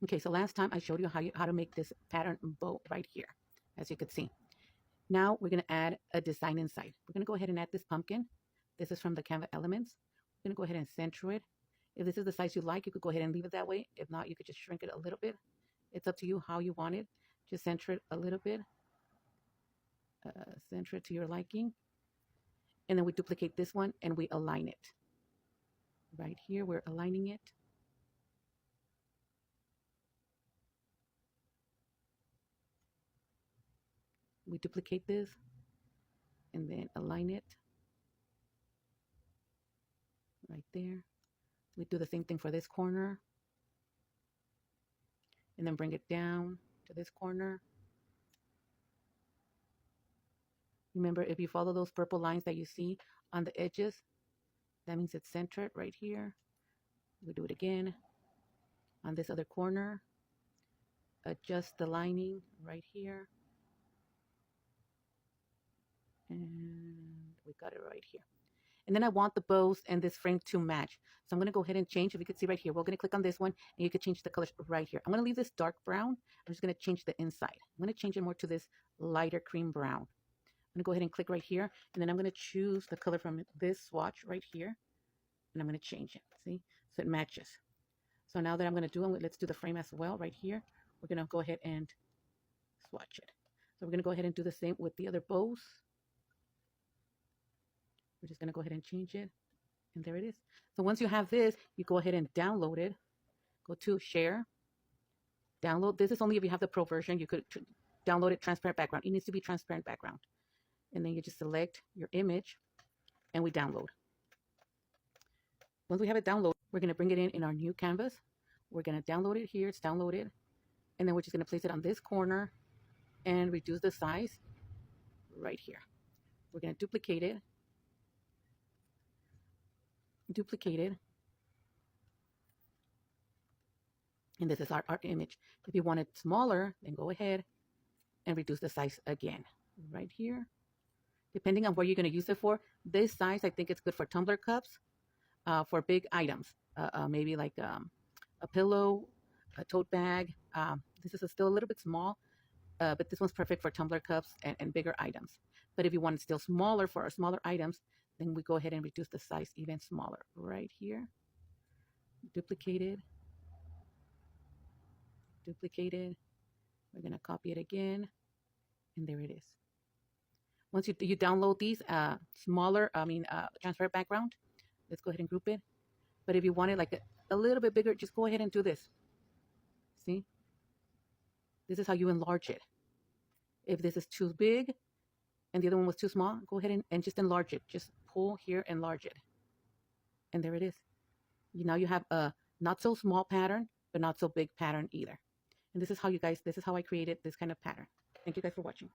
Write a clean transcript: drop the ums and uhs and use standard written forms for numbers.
Okay, so last time I showed you how to make this pattern bow right here, as you could see. Now we're going to add a design inside. We're going to go ahead and add this pumpkin. This is from the Canva Elements. We're going to go ahead and center it. If this is the size you like, you could go ahead and leave it that way. If not, you could just shrink it a little bit. It's up to you how you want it. Just center it a little bit. Center it to your liking. And then we duplicate this one and we align it. Right here, we're aligning it. We duplicate this and then align it right there. We do the same thing for this corner and then bring it down to this corner. Remember, if you follow those purple lines that you see on the edges, that means it's centered right here. We do it again on this other corner. Adjust the lining right here. And we got it right here. And then I want the bows and this frame to match. So I'm going to go ahead and change. If you can see right here, we're going to click on this one and you can change the colors right here. I'm going to leave this dark brown. I'm just going to change the inside. I'm going to change it more to this lighter cream brown. I'm going to go ahead and click right here. And then I'm going to choose the color from this swatch right here. And I'm going to change it. See? So it matches. So now that I'm going to do it, let's do the frame as well right here. We're going to go ahead and swatch it. So we're going to go ahead and do the same with the other bows. We're just going to go ahead and change it. And there it is. So once you have this, you go ahead and download it. Go to Share. Download. This is only if you have the Pro version. You could download it transparent background. It needs to be transparent background. And then you just select your image and we download. Once we have it downloaded, we're going to bring it in our new canvas. We're going to download it here. It's downloaded. And then we're just going to place it on this corner and reduce the size right here. We're going to duplicate it. And this is our image. If you want it smaller, then go ahead and reduce the size again right here. Depending on what you're going to use it for, this size I think it's good for tumbler cups, for big items, maybe like a pillow, a tote bag. This is still a little bit small, but this one's perfect for tumbler cups and bigger items. But if you want it still smaller for our smaller items, then we go ahead and reduce the size even smaller right here. Duplicated. We're going to copy it again. And there it is. Once you download these smaller, transparent background, let's go ahead and group it. But if you want it like a little bit bigger, just go ahead and do this. See? This is how you enlarge it. If this is too big and the other one was too small, go ahead and just enlarge it. Just pull here, enlarge it. And there it is. Now you have a not so small pattern, but not so big pattern either. And this is how I created this kind of pattern. Thank you guys for watching.